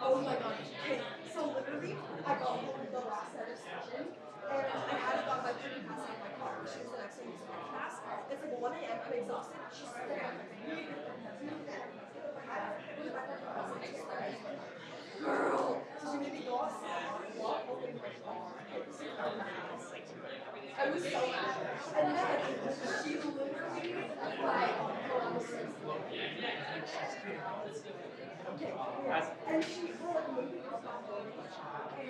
Oh my god. Okay. So literally, I got home the last night of session, and I hadn't got my parking pass out of my car. She was the next day using my pass. It's like 1 a.m. I'm exhausted. She's sitting there like, girl. So she made me go outside, walk over to my car, and sit on the house. I was so mad. And then she literally like okay, yeah. And she like made me go back over to the shop and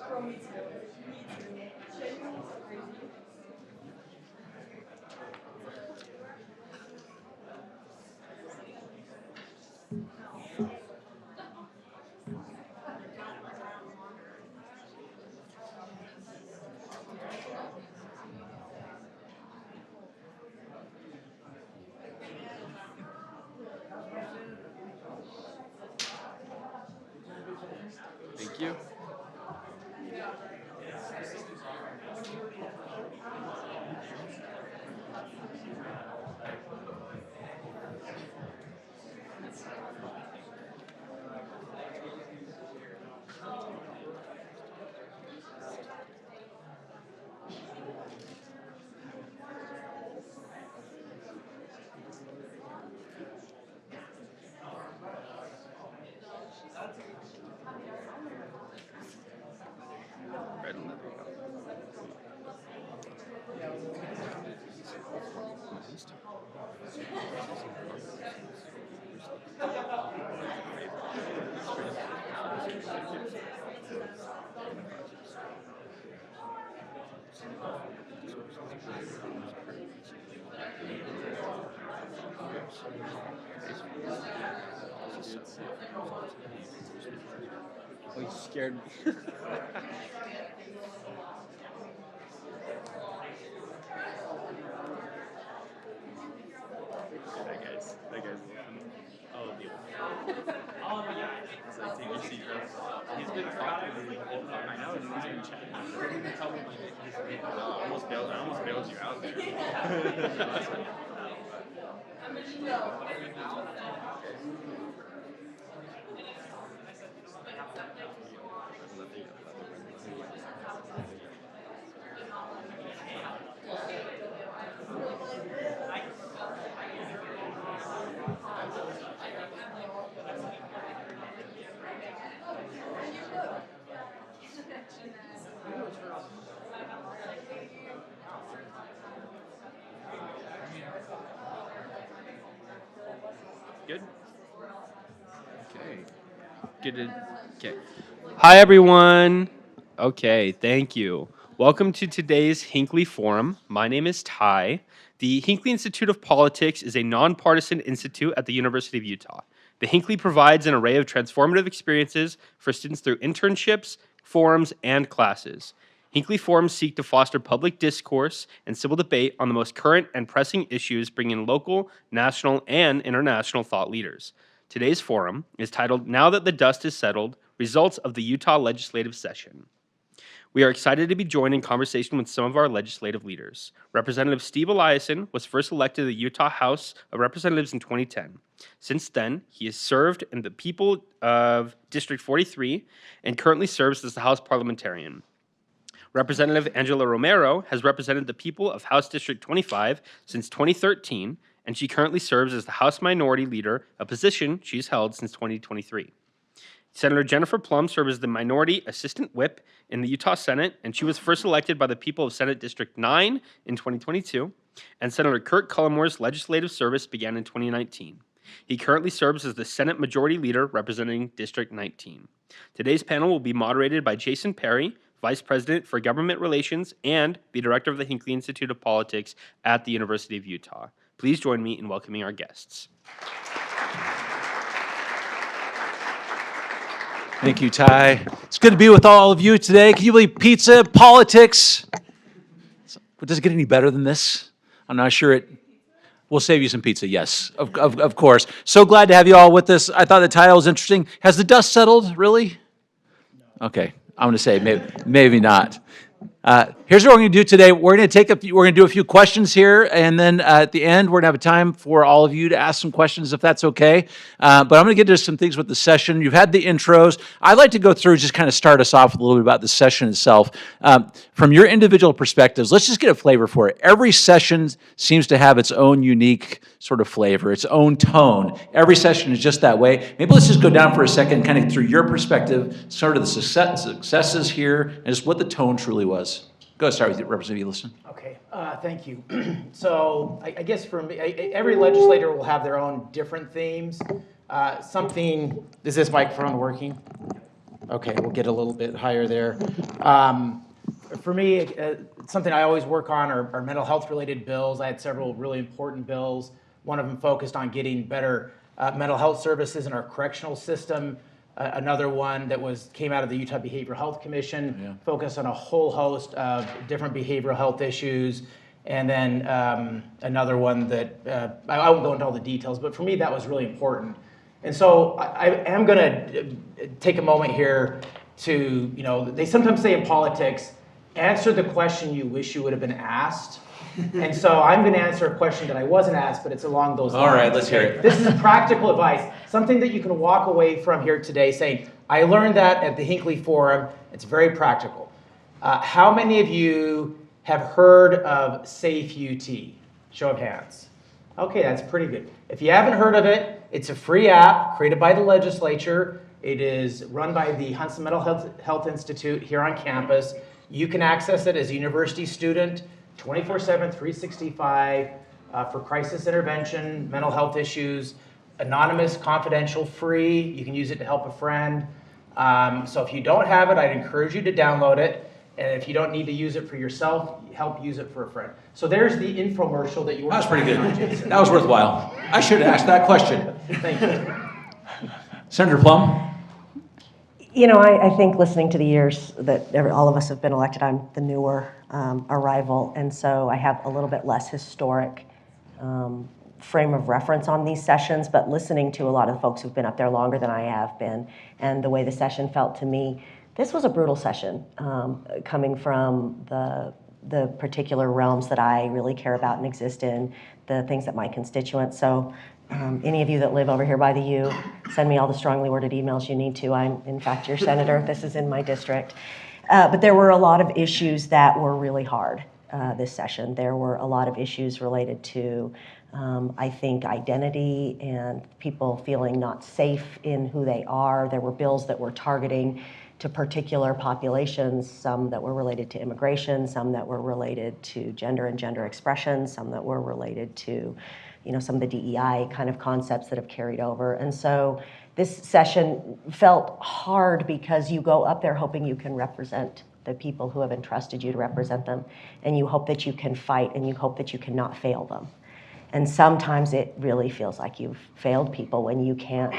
girl, me too. Me too. Genuinely so crazy. Thank you. Red and leather. Oh, you scared me. That guy's laughing. Oh, deal. So take your seat, bro. He's been talking to me the whole time. I know, he's been chatting. He didn't even tell me my name. I almost bailed you out there. Good? Okay. Good. Okay. Hi, everyone. Okay, thank you. Welcome to today's Hinckley Forum. My name is Ty. The Hinckley Institute of Politics is a nonpartisan institute at the University of Utah. The Hinckley provides an array of transformative experiences for students through internships, forums, and classes. Hinckley forums seek to foster public discourse and civil debate on the most current and pressing issues, bringing in local, national, and international thought leaders. Today's forum is titled Now That the Dust Is Settled, Results of the Utah Legislative Session. We are excited to be joined in conversation with some of our legislative leaders. Representative Steve Eliason was first elected to the Utah House of Representatives in 2010. Since then, he has served in the people of District 43 and currently serves as the House parliamentarian. Representative Angela Romero has represented the people of House District 25 since 2013 and she currently serves as the House Minority Leader, a position she's held since 2023. Senator Jennifer Plumb served as the Minority Assistant Whip in the Utah Senate, and she was first elected by the people of Senate District 9 in 2022, and Senator Kurt Cullimore's legislative service began in 2019. He currently serves as the Senate Majority Leader representing District 19. Today's panel will be moderated by Jason Perry, Vice President for Government Relations and the Director of the Hinckley Institute of Politics at the University of Utah. Please join me in welcoming our guests. Thank you, Ty. It's good to be with all of you today. Can you believe pizza, politics? Does it get any better than this? I'm not sure it. We'll save you some pizza, yes, of course. So glad to have you all with us. I thought the title was interesting. Has the dust settled, really? No. Okay, I'm going to say maybe not. Here's what we're going to do today. We're going to do a few questions here, and then at the end, we're going to have a time for all of you to ask some questions, if that's okay. But I'm going to get to some things with the session. You've had the intros. I'd like to go through, just kind of start us off with a little bit about the session itself. From your individual perspectives, let's just get a flavor for it. Every session seems to have its own unique sort of flavor, its own tone. Every session is just that way. Maybe let's just go down for a second, kind of through your perspective, sort of the successes here, and just what the tone truly was. Go ahead, start with Representative Eliston. Okay, thank you. So I guess for me, every legislator will have their own different themes. Is this microphone working? Okay, we'll get a little bit higher there. For me, something I always work on are mental health related bills. I had several really important bills. One of them focused on getting better mental health services in our correctional system. Another one that came out of the Utah Behavioral Health Commission, focused on a whole host of different behavioral health issues. And then another one that, I won't go into all the details, but for me that was really important. And so I am going to take a moment here to, they sometimes say in politics, answer the question you wish you would have been asked. And so I'm going to answer a question that I wasn't asked, but it's along those lines. All right, let's hear it. This is practical advice, something that you can walk away from here today saying, I learned that at the Hinckley Forum. It's very practical. How many of you have heard of Safe UT? Show of hands. Okay, that's pretty good. If you haven't heard of it, it's a free app created by the legislature. It is run by the Huntsman Mental Health Institute here on campus. You can access it as a university student, 24/7, 365 for crisis intervention, mental health issues, anonymous, confidential, free. You can use it to help a friend. So if you don't have it, I'd encourage you to download it. And if you don't need to use it for yourself, help use it for a friend. So there's the infomercial that you were. That was pretty good. That was worthwhile. I should have asked that question. Thank you. Senator Plumb? I think listening to the years that all of us have been elected, I'm the newer arrival, and so I have a little bit less historic frame of reference on these sessions, but listening to a lot of the folks who've been up there longer than I have been, and the way the session felt to me, this was a brutal session, coming from the particular realms that I really care about and exist in, the things that my constituents. So any of you that live over here by the U, send me all the strongly worded emails you need to. I'm, in fact, your senator. This is in my district. But there were a lot of issues that were really hard this session. There were a lot of issues related to, I think, identity and people feeling not safe in who they are. There were bills that were targeting to particular populations, some that were related to immigration, some that were related to gender and gender expression, some that were related to some of the DEI kind of concepts that have carried over. And so this session felt hard because you go up there hoping you can represent the people who have entrusted you to represent them, and you hope that you can fight, and you hope that you cannot fail them. And sometimes it really feels like you've failed people when you can't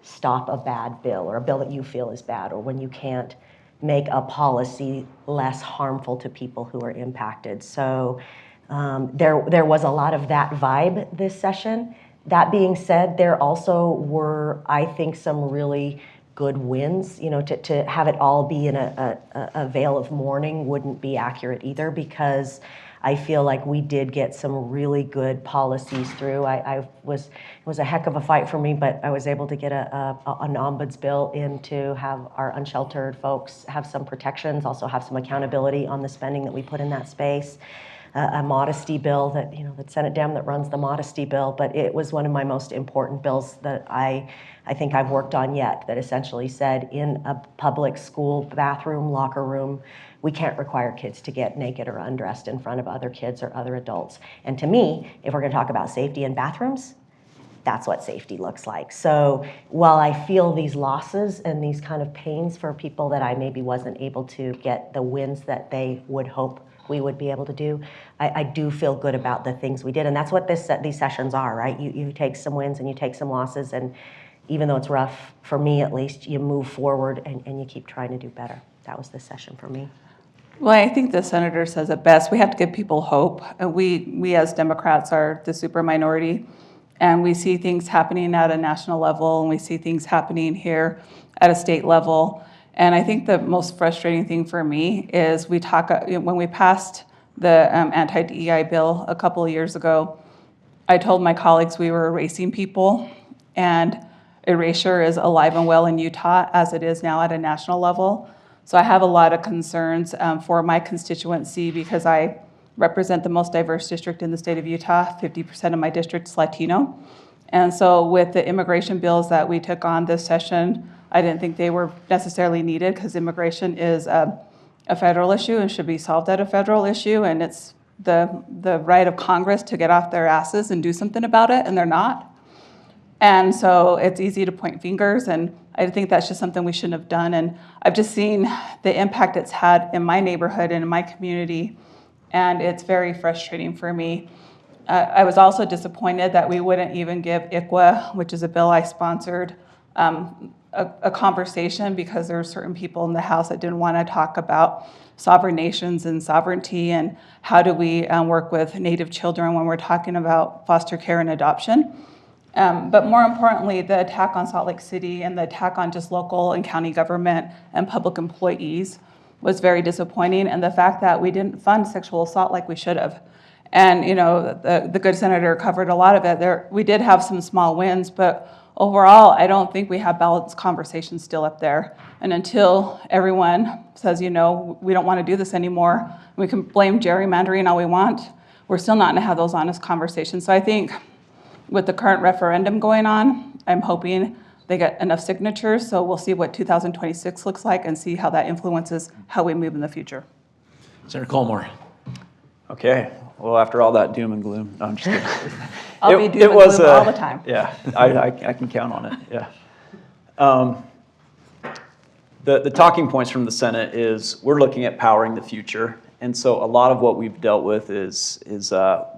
stop a bad bill or a bill that you feel is bad, or when you can't make a policy less harmful to people who are impacted. So there was a lot of that vibe this session. That being said, there also were, I think, some really good wins. To have it all be in a veil of mourning wouldn't be accurate either, because I feel like we did get some really good policies through. It was a heck of a fight for me, but I was able to get an ombuds bill in to have our unsheltered folks have some protections, also have some accountability on the spending that we put in that space. a modesty bill that, that Senate Dem that runs the modesty bill, but it was one of my most important bills that I think I've worked on yet, that essentially said in a public school bathroom, locker room, we can't require kids to get naked or undressed in front of other kids or other adults. And to me, if we're gonna talk about safety in bathrooms, that's what safety looks like. So while I feel these losses and these kind of pains for people that I maybe wasn't able to get the wins that they would hope we would be able to do, I do feel good about the things we did. And that's what these sessions are, right? You take some wins and you take some losses, and even though it's rough, for me at least, you move forward and you keep trying to do better. That was this session for me. Well, I think the senator says it best. We have to give people hope. And we as Democrats are the super minority. And we see things happening at a national level, and we see things happening here at a state level. And I think the most frustrating thing for me is when we passed the anti-DEI bill a couple of years ago, I told my colleagues we were erasing people, and erasure is alive and well in Utah as it is now at a national level. So I have a lot of concerns for my constituency because I represent the most diverse district in the state of Utah. 50% of my district is Latino. And so with the immigration bills that we took on this session, I didn't think they were necessarily needed because immigration is a federal issue and should be solved at a federal issue. And it's the right of Congress to get off their asses and do something about it, and they're not. And so it's easy to point fingers, and I think that's just something we shouldn't have done. And I've just seen the impact it's had in my neighborhood and in my community, and it's very frustrating for me. I was also disappointed that we wouldn't even give ICWA, which is a bill I sponsored, a conversation, because there were certain people in the House that didn't want to talk about sovereign nations and sovereignty and how do we work with Native children when we're talking about foster care and adoption. But more importantly, the attack on Salt Lake City and the attack on just local and county government and public employees was very disappointing, and the fact that we didn't fund sexual assault like we should have. And the good senator covered a lot of it. We did have some small wins, but overall, I don't think we have balanced conversations still up there. And until everyone says, we don't want to do this anymore, we can blame gerrymandering all we want, we're still not going to have those honest conversations. So I think with the current referendum going on, I'm hoping they get enough signatures, so we'll see what 2026 looks like and see how that influences how we move in the future. Senator Colmore. Okay, well, after all that doom and gloom, no, I'm just kidding. I'll be doom and gloom all the time. Yeah, I can count on it, yeah. The talking points from the Senate is we're looking at powering the future. And so a lot of what we've dealt with is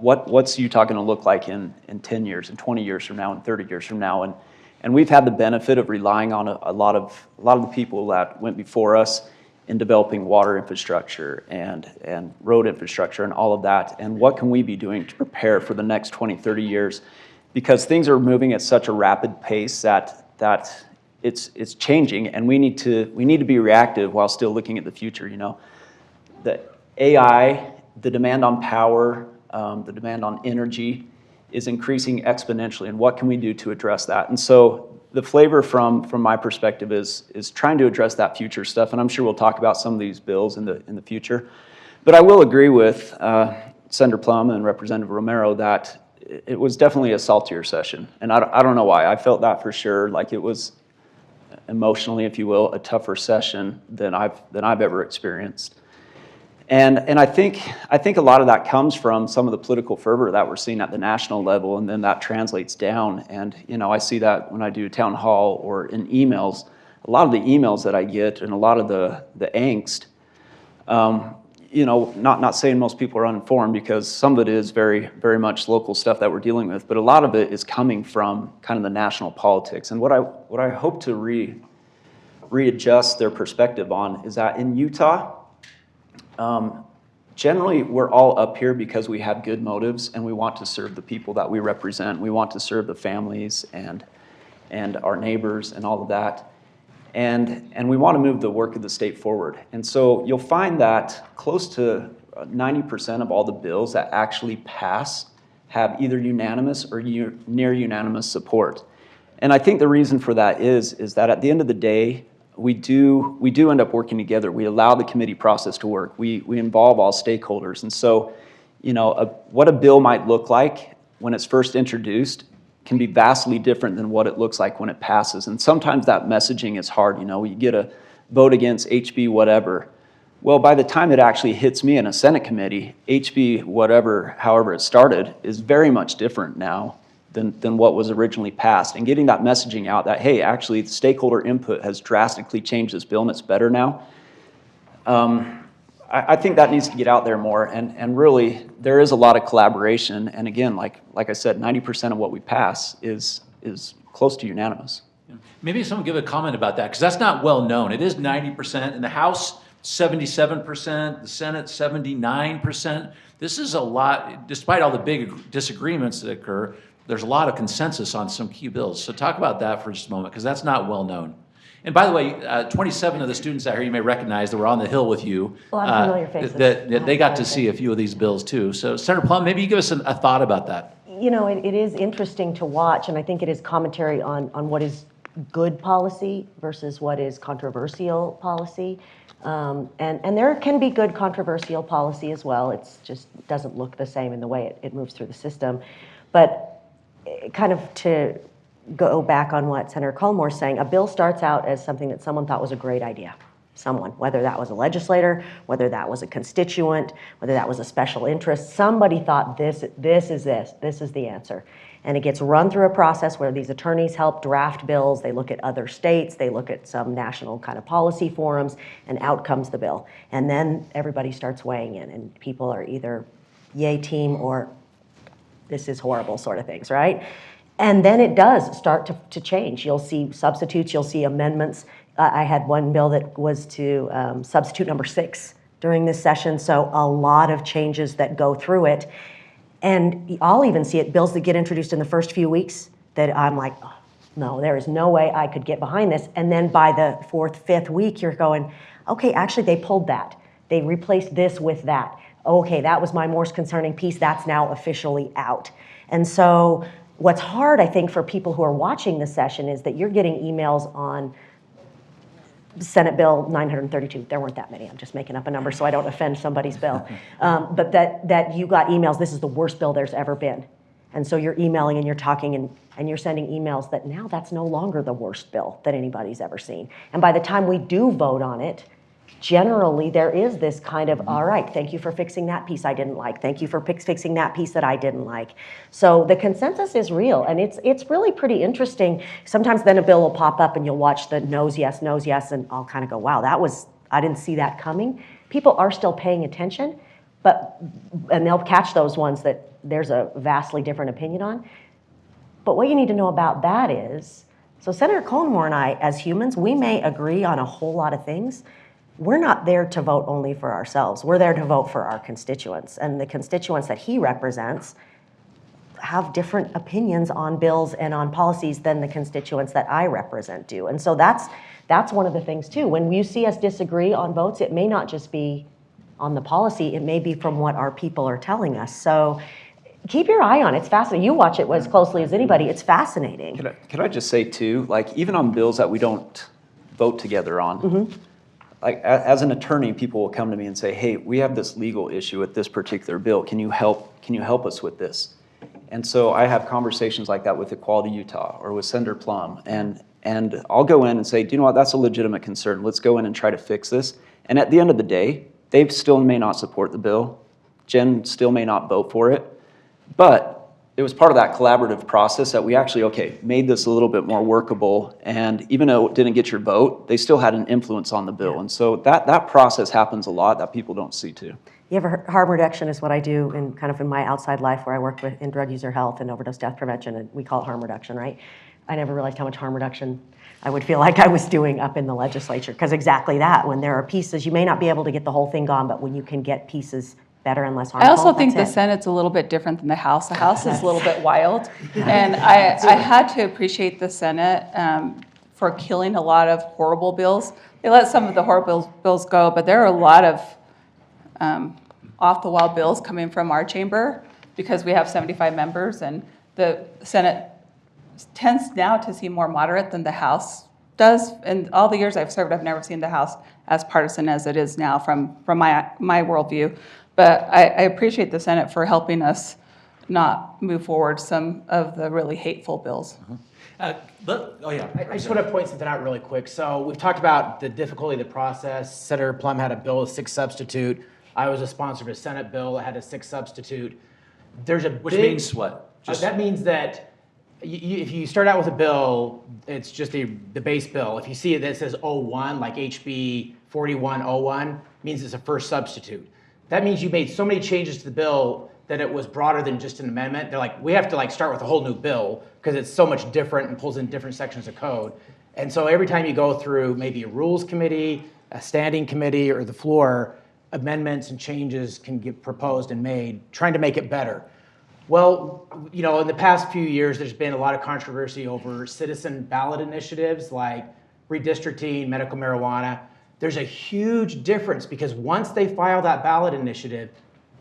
what's Utah going to look like in 10 years, and 20 years from now, and 30 years from now. And we've had the benefit of relying on a lot of the people that went before us in developing water infrastructure and road infrastructure and all of that. And what can we be doing to prepare for the next 20, 30 years? Because things are moving at such a rapid pace that it's changing, and we need to be reactive while still looking at the future. The AI, the demand on power, the demand on energy is increasing exponentially, and what can we do to address that? And so the flavor from my perspective is trying to address that future stuff, and I'm sure we'll talk about some of these bills in the future. But I will agree with Senator Plum and Representative Romero that it was definitely a saltier session, and I don't know why. I felt that for sure, like it was emotionally, if you will, a tougher session than I've ever experienced. And I think a lot of that comes from some of the political fervor that we're seeing at the national level, and then that translates down. And I see that when I do town hall or in emails. A lot of the emails that I get and a lot of the angst, not saying most people are uninformed, because some of it is very, very much local stuff that we're dealing with, but a lot of it is coming from kind of the national politics. And what I hope to readjust their perspective on is that in Utah, generally, we're all up here because we have good motives and we want to serve the people that we represent. We want to serve the families and our neighbors and all of that. And we want to move the work of the state forward. And so you'll find that close to 90% of all the bills that actually pass have either unanimous or near unanimous support. And I think the reason for that is that at the end of the day, we do end up working together. We allow the committee process to work. We involve all stakeholders. And so, what a bill might look like when it's first introduced can be vastly different than what it looks like when it passes. And sometimes that messaging is hard. You get a vote against HB whatever. Well, by the time it actually hits me in a Senate committee, HB whatever, however it started, is very much different now than what was originally passed. And getting that messaging out that, hey, actually, the stakeholder input has drastically changed this bill and it's better now. I think that needs to get out there more, and really, there is a lot of collaboration, and again, like I said, 90% of what we pass is close to unanimous. Maybe someone give a comment about that, because that's not well known. It is 90%, in the House, 77%, the Senate, 79%. This is a lot, despite all the big disagreements that occur, there's a lot of consensus on some key bills. So talk about that for just a moment, because that's not well known. And by the way, 27 of the students out here you may recognize that were on the Hill with you. Well, I'm familiar faces. That they got to see a few of these bills too. So Senator Plum, maybe you give us a thought about that. It is interesting to watch, and I think it is commentary on what is good policy versus what is controversial policy. And there can be good controversial policy as well. It's just doesn't look the same in the way it moves through the system. But kind of to go back on what Senator Cullimore is saying, a bill starts out as something that someone thought was a great idea. Someone, whether that was a legislator, whether that was a constituent, whether that was a special interest, somebody thought this is the answer. And it gets run through a process where these attorneys help draft bills, they look at other states, they look at some national kind of policy forums, and out comes the bill. And then everybody starts weighing in, and people are either yay team or this is horrible sort of things, right? And then it does start to change. You'll see substitutes, you'll see amendments. I had one bill that was to substitute number 6 during this session, so a lot of changes that go through it. And I'll even see it, bills that get introduced in the first few weeks that I'm like, oh, no, there is no way I could get behind this. And then by the 4th, 5th week, you're going, okay, actually they pulled that. They replaced this with that. Okay, that was my most concerning piece. That's now officially out. And so what's hard, I think, for people who are watching the session is that you're getting emails on Senate Bill 932. There weren't that many. I'm just making up a number so I don't offend somebody's bill. But that you got emails, this is the worst bill there's ever been. And so you're emailing and you're talking and you're sending emails that now that's no longer the worst bill that anybody's ever seen. And by the time we do vote on it, generally there is this kind of, all right, thank you for fixing that piece I didn't like. Thank you for fixing that piece that I didn't like. So the consensus is real, and it's really pretty interesting. Sometimes then a bill will pop up and you'll watch the no's, yes, and I'll kind of go, wow, I didn't see that coming. People are still paying attention, and they'll catch those ones that there's a vastly different opinion on. But what you need to know about that is, so Senator Cullimore and I, as humans, we may agree on a whole lot of things. We're not there to vote only for ourselves. We're there to vote for our constituents. And the constituents that he represents have different opinions on bills and on policies than the constituents that I represent do. And so that's one of the things too. When you see us disagree on votes, it may not just be on the policy, it may be from what our people are telling us. So keep your eye on it. It's fascinating. You watch it as closely as anybody. It's fascinating. Can I just say too, like even on bills that we don't vote together on, like as an attorney, people will come to me and say, hey, we have this legal issue with this particular bill. Can you help us with this? And so I have conversations like that with Equality Utah or with Senator Plum. And I'll go in and say, do you know what, that's a legitimate concern. Let's go in and try to fix this. And at the end of the day, they still may not support the bill. Jen still may not vote for it. But it was part of that collaborative process that we actually, made this a little bit more workable. And even though it didn't get your vote, they still had an influence on the bill. Yeah. And so that process happens a lot that people don't see too. You ever heard, harm reduction is what I do in my outside life where I work in drug user health and overdose death prevention, and we call it harm reduction, right? I never realized how much harm reduction I would feel like I was doing up in the legislature, because exactly that, when there are pieces, you may not be able to get the whole thing gone, but when you can get pieces better and less harmful. I also think the that's it. Senate's a little bit different than the House. The House is a little bit wild. And I had to appreciate the Senate for killing a lot of horrible bills. They let some of the horrible bills go, but there are a lot of off-the-wall bills coming from our chamber because we have 75 members, and the Senate tends now to seem more moderate than the House does. In all the years I've served, I've never seen the House as partisan as it is now from my worldview. But I appreciate the Senate for helping us not move forward some of the really hateful bills. Oh, yeah. I just want to point something out really quick. So we've talked about the difficulty of the process. Senator Plum had a bill with 6 substitute. I was a sponsor of a Senate bill that had a 6 substitute. There's a Which big, means what? that means that if you start out with a bill, it's just the base bill. If you see it that says 01, like HB 4101, means it's a first substitute. That means you made so many changes to the bill that it was broader than just an amendment. They're like, we have to start with a whole new bill because it's so much different and pulls in different sections of code. And so every time you go through maybe a rules committee, a standing committee, or the floor, amendments and changes can get proposed and made, trying to make it better. Well, in the past few years, there's been a lot of controversy over citizen ballot initiatives like redistricting, medical marijuana. There's a huge difference because once they file that ballot initiative,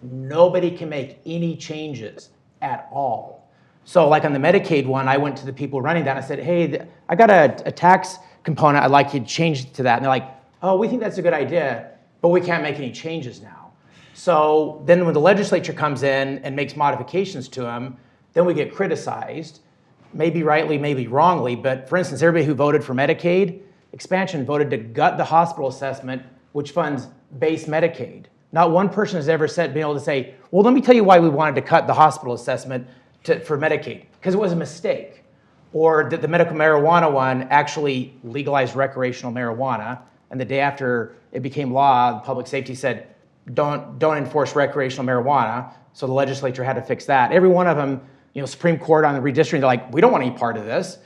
nobody can make any changes at all. So like on the Medicaid one, I went to the people running that and I said, hey, I got a tax component, I'd like you to change to that. And they're like, oh, we think that's a good idea, but we can't make any changes now. So then when the legislature comes in and makes modifications to them, then we get criticized, maybe rightly, maybe wrongly. But for instance, everybody who voted for Medicaid expansion voted to gut the hospital assessment, which funds base Medicaid. Not one person has ever been able to say, well, let me tell you why we wanted to cut the hospital assessment for Medicaid, because it was a mistake. Or that the medical marijuana one actually legalized recreational marijuana, and the day after it became law, the public safety said, don't enforce recreational marijuana, so the legislature had to fix that. Every one of them, Supreme Court on the redistricting, they're like, we don't want any part of this.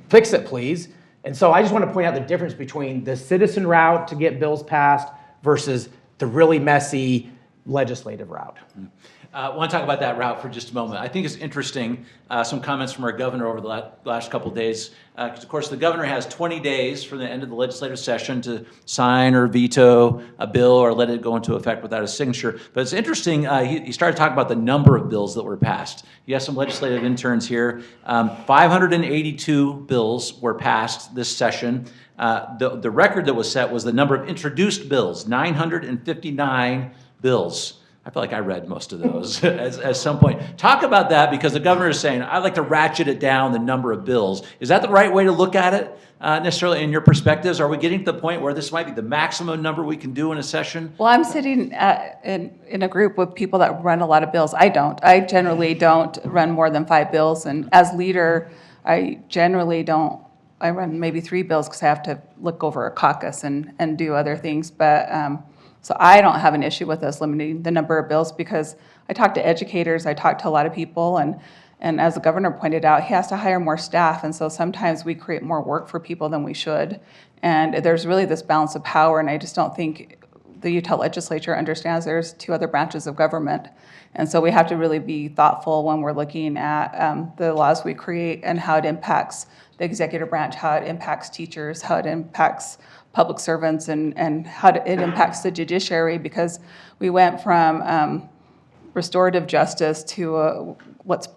Fix it, please. And so I just want to point out the difference between the citizen route to get bills passed versus the really messy legislative route. I want to talk about that route for just a moment. I think it's interesting, some comments from our governor over the last couple of days. Because of course, the governor has 20 days from the end of the legislative session to sign or veto a bill or let it go into effect without a signature. But it's interesting, he started talking about the number of bills that were passed. You have some legislative interns here. 582 bills were passed this session. The record that was set was the number of introduced bills, 959 bills. I feel like I read most of those at some point. Talk about that, because the governor is saying, I'd like to ratchet it down, the number of bills. Is that the right way to look at it, necessarily in your perspectives? Are we getting to the point where this might be the maximum number we can do in a session? Well, I'm sitting in a group with people that run a lot of bills. I don't. I generally don't run more than 5 bills. And as leader, I generally don't. I run maybe 3 bills because I have to look over a caucus and do other things. But so I don't have an issue with us limiting the number of bills, because I talk to educators, I talk to a lot of people, and as the governor pointed out, he has to hire more staff, and so sometimes we create more work for people than we should. And there's really this balance of power, and I just don't think the Utah legislature understands there's 2 other branches of government. And so we have to really be thoughtful when we're looking at the laws we create and how it impacts the executive branch, how it impacts teachers, how it impacts public servants, and how it impacts the judiciary, because we went from restorative justice to let's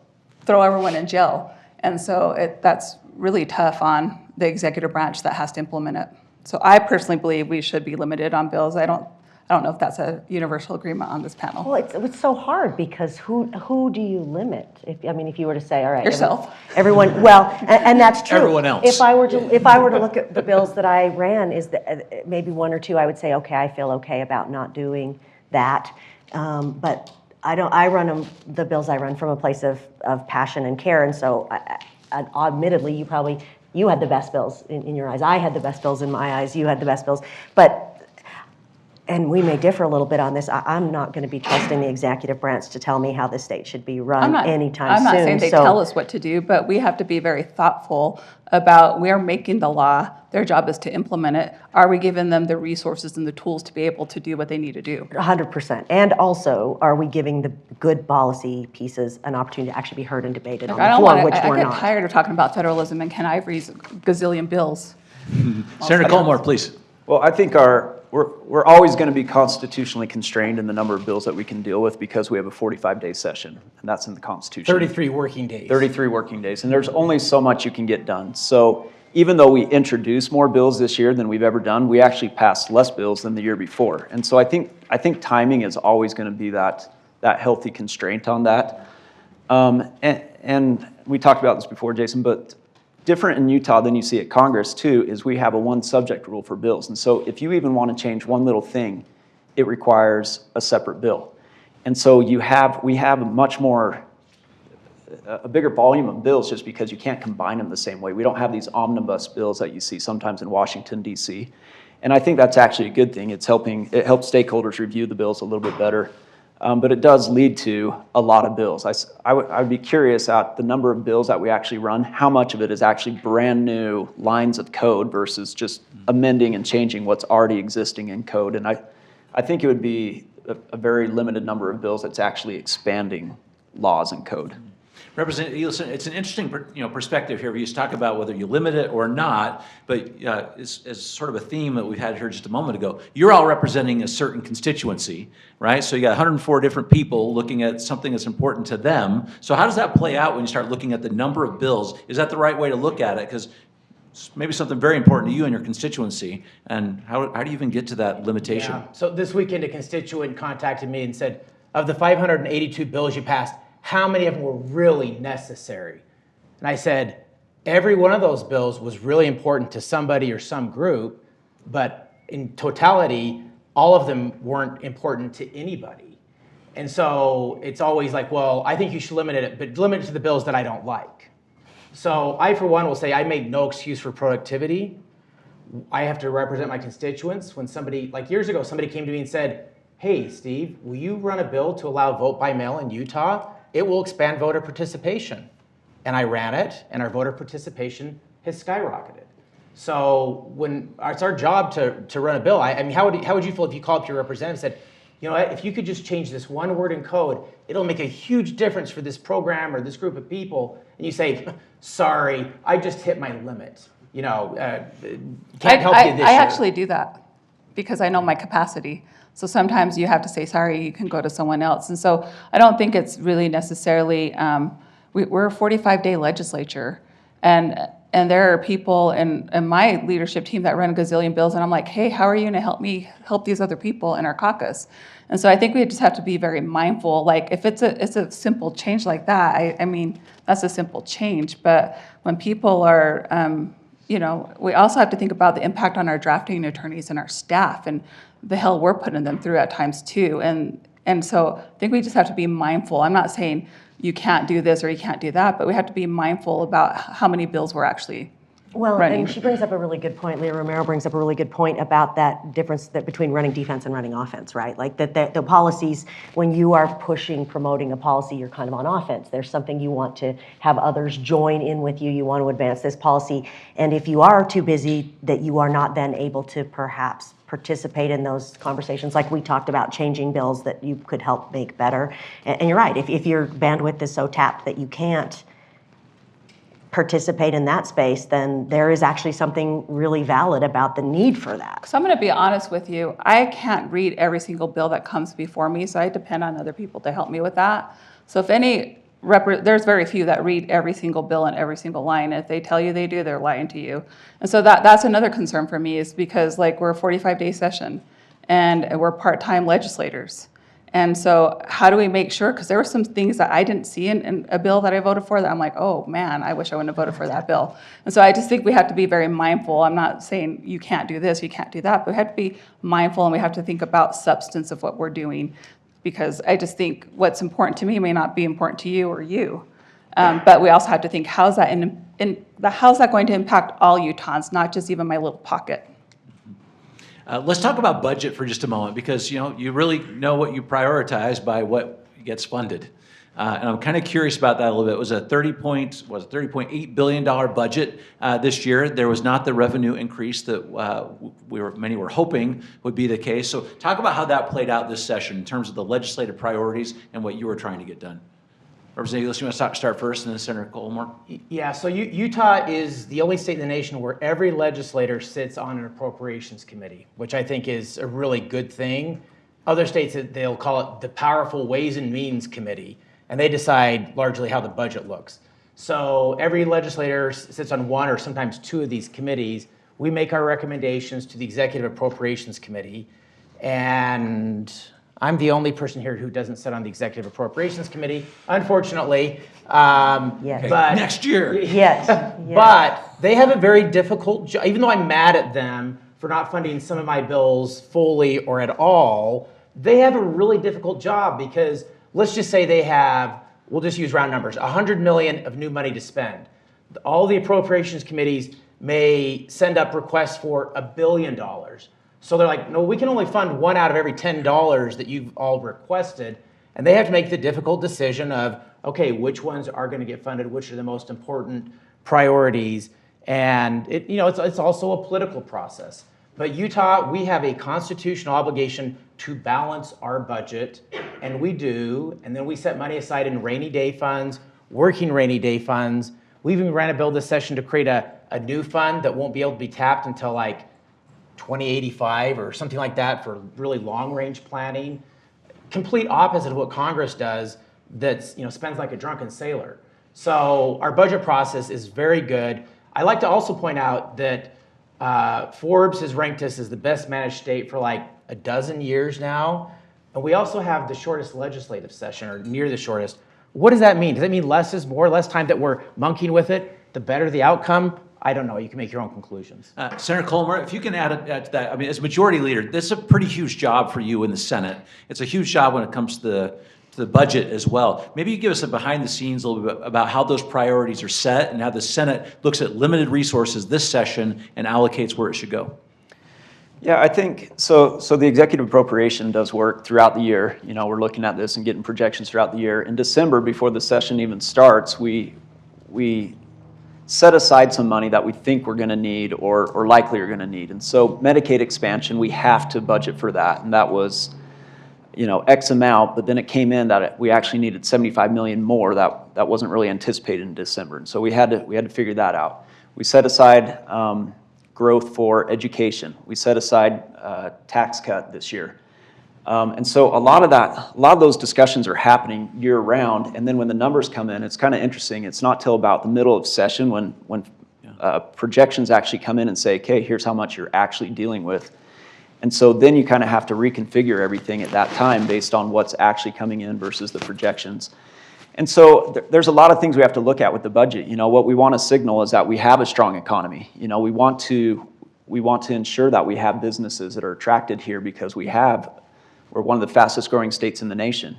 throw everyone in jail. And so that's really tough on the executive branch that has to implement it. So I personally believe we should be limited on bills. I don't know if that's a universal agreement on this panel. Well, it's so hard because who do you limit? If you were to say, all right, Yourself. everyone. Well, and that's true. Everyone else. If I were to look at the bills that I ran, maybe 1 or 2, I would say, okay, I feel okay about not doing that. But I don't. I run the bills I run from a place of passion and care, and so admittedly, you had the best bills in your eyes. I had the best bills in my eyes. You had the best bills, and we may differ a little bit on this. I'm not going to be trusting the executive branch to tell me how the state should be run anytime soon. I'm not saying they tell us what to do, but we have to be very thoughtful about, we're making the law. Their job is to implement it. Are we giving them the resources and the tools to be able to do what they need to do? 100%. And also, are we giving the good policy pieces an opportunity to actually be heard and debated on the floor, which we're I not? get tired of talking about federalism and Ken Ivory's gazillion bills. Senator Colmore, please. Well, I think we're always going to be constitutionally constrained in the number of bills that we can deal with because we have a 45-day session, and that's in the Constitution. 33 working days. 33 working days, and there's only so much you can get done. So even though we introduced more bills this year than we've ever done, we actually passed less bills than the year before. And so I think timing is always going to be that healthy constraint on that. And we talked about this before, Jason, but different in Utah than you see at Congress too is we have a one subject rule for bills. And so if you even want to change one little thing, it requires a separate bill. And so we have a bigger volume of bills just because you can't combine them the same way. We don't have these omnibus bills that you see sometimes in Washington, D.C. And I think that's actually a good thing. It helps stakeholders review the bills a little bit better. But it does lead to a lot of bills. I would be curious at the number of bills that we actually run, how much of it is actually brand new lines of code versus just amending and changing what's already existing in code. And I think it would be a very limited number of bills that's actually expanding laws and code. Representative Eliason, it's an interesting perspective here. You talk about whether you limit it or not, but as sort of a theme that we've had here just a moment ago, you're all representing a certain constituency, right? So you got 104 different people looking at something that's important to them. So how does that play out when you start looking at the number of bills? Is that the right way to look at it? Because maybe something very important to you and your constituency, and how do you even get to that limitation? Yeah. So this weekend, a constituent contacted me and said, of the 582 bills you passed, how many of them were really necessary? And I said, every one of those bills was really important to somebody or some group, but in totality, all of them weren't important to anybody. And so it's always like, well, I think you should limit it, but limit it to the bills that I don't like. So I, for one, will say I make no excuse for productivity. I have to represent my constituents. When somebody, like years ago, somebody came to me and said, hey, Steve, will you run a bill to allow vote by mail in Utah? It will expand voter participation. And I ran it, and our voter participation has skyrocketed. So when it's our job to run a bill, I mean, how would you feel if you called up your representative and said, you know what, if you could just change this one word in code, it'll make a huge difference for this program or this group of people, and you say, sorry, I just hit my limit. Can't help you this year. I actually do that because I know my capacity. So sometimes you have to say, sorry, you can go to someone else. And so I don't think it's really necessarily, we're a 45-day legislature. And there are people in my leadership team that run a gazillion bills. And I'm like, hey, how are you going to help me help these other people in our caucus? And so I think we just have to be very mindful. Like if it's a simple change like that, I mean, that's a simple change. But when people are, we also have to think about the impact on our drafting attorneys and our staff and the hell we're putting them through at times too. And so I think we just have to be mindful. I'm not saying you can't do this or you can't do that, but we have to be mindful about how many bills we're actually running. And she brings up a really good point. Leah Romero brings up a really good point about that difference between running defense and running offense, right? Like the policies, when you are promoting a policy, you're kind of on offense. There's something you want to have others join in with you. You want to advance this policy. And if you are too busy, that you are not then able to perhaps participate in those conversations, like we talked about changing bills that you could help make better. And you're right, if your bandwidth is so tapped that you can't participate in that space, then there is actually something really valid about the need for that. So I'm going to be honest with you. I can't read every single bill that comes before me, so I depend on other people to help me with that. So if there's very few that read every single bill and every single line. If they tell you they do, they're lying to you. And so that's another concern for me, is because we're a 45-day session and we're part-time legislators. And so how do we make sure, because there were some things that I didn't see in a bill that I voted for that I'm like, oh man, I wish I wouldn't have voted for that bill. And so I just think we have to be very mindful. I'm not saying you can't do this, you can't do that, but we have to be mindful and we have to think about substance of what we're doing, because I just think what's important to me may not be important to you or you. But we also have to think, how's that going to impact all Utahns, not just even my little pocket? Let's talk about budget for just a moment, because you really know what you prioritize by what gets funded. And I'm kind of curious about that a little bit. It was a $30.8 billion budget this year. There was not the revenue increase that many were hoping would be the case. So talk about how that played out this session in terms of the legislative priorities and what you were trying to get done. Representative Eliason, you want to start first, and then Senator Colmore? Yeah, so Utah is the only state in the nation where every legislator sits on an appropriations committee, which I think is a really good thing. Other states, they'll call it the Powerful Ways and Means Committee, and they decide largely how the budget looks. So every legislator sits on one or sometimes two of these committees. We make our recommendations to the Executive Appropriations Committee, and I'm the only person here who doesn't sit on the Executive Appropriations Committee, unfortunately. Yes. But Next year. Yes. but they have a very difficult job. Even though I'm mad at them for not funding some of my bills fully or at all, they have a really difficult job because let's just say they have, we'll just use round numbers, 100 million of new money to spend. All the appropriations committees may send up requests for $1 billion. So they're like, no, we can only fund one out of every $10 that you've all requested. And they have to make the difficult decision of, okay, which ones are going to get funded, which are the most important priorities. And it's also a political process. But Utah, we have a constitutional obligation to balance our budget, and we do. And then we set money aside in rainy day funds, working rainy day funds. We even ran a bill this session to create a new fund that won't be able to be tapped until like 2085 or something like that for really long range planning. Complete opposite of what Congress does that's spends like a drunken sailor. So our budget process is very good. I like to also point out that Forbes has ranked us as the best managed state for like a dozen years now. And we also have the shortest legislative session, or near the shortest. What does that mean? Does that mean less is more, less time that we're monkeying with it, the better the outcome? I don't know. You can make your own conclusions. Senator Colmer, if you can add to that, I mean, as majority leader, this is a pretty huge job for you in the Senate. It's a huge job when it comes to the budget as well. Maybe you give us a behind the scenes a little bit about how those priorities are set and how the Senate looks at limited resources this session and allocates where it should go. Yeah, I think so. So the executive appropriation does work throughout the year. We're looking at this and getting projections throughout the year. In December, before the session even starts, we set aside some money that we think we're going to need or likely are going to need. And so Medicaid expansion, we have to budget for that. And that was, X amount, but then it came in that we actually needed 75 million more. That wasn't really anticipated in December. And so we had to figure that out. We set aside growth for education. We set aside tax cut this year. And so a lot of those discussions are happening year round. And then when the numbers come in, it's kind of interesting. It's not till about the middle of session when projections actually come in and say, okay, here's how much you're actually dealing with. And so then you kind of have to reconfigure everything at that time based on what's actually coming in versus the projections. And so there's a lot of things we have to look at with the budget. What we want to signal is that we have a strong economy. We want to ensure that we have businesses that are attracted here because we're one of the fastest growing states in the nation,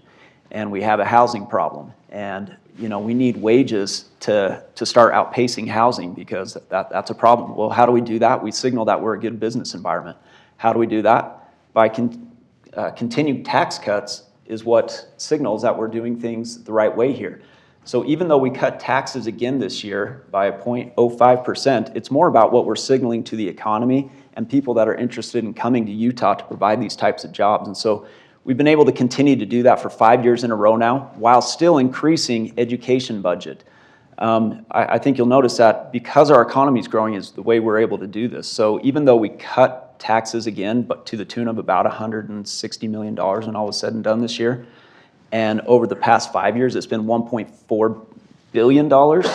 and we have a housing problem. And we need wages to start outpacing housing because that's a problem. Well, how do we do that? We signal that we're a good business environment. How do we do that? By continued tax cuts is what signals that we're doing things the right way here. So even though we cut taxes again this year by 0.05%, it's more about what we're signaling to the economy and people that are interested in coming to Utah to provide these types of jobs. And so we've been able to continue to do that for 5 years in a row now, while still increasing education budget. I think you'll notice that because our economy is growing is the way we're able to do this. So even though we cut taxes again, but to the tune of about $160 million when all was said and done this year, and over the past 5 years, it's been $1.4 billion. The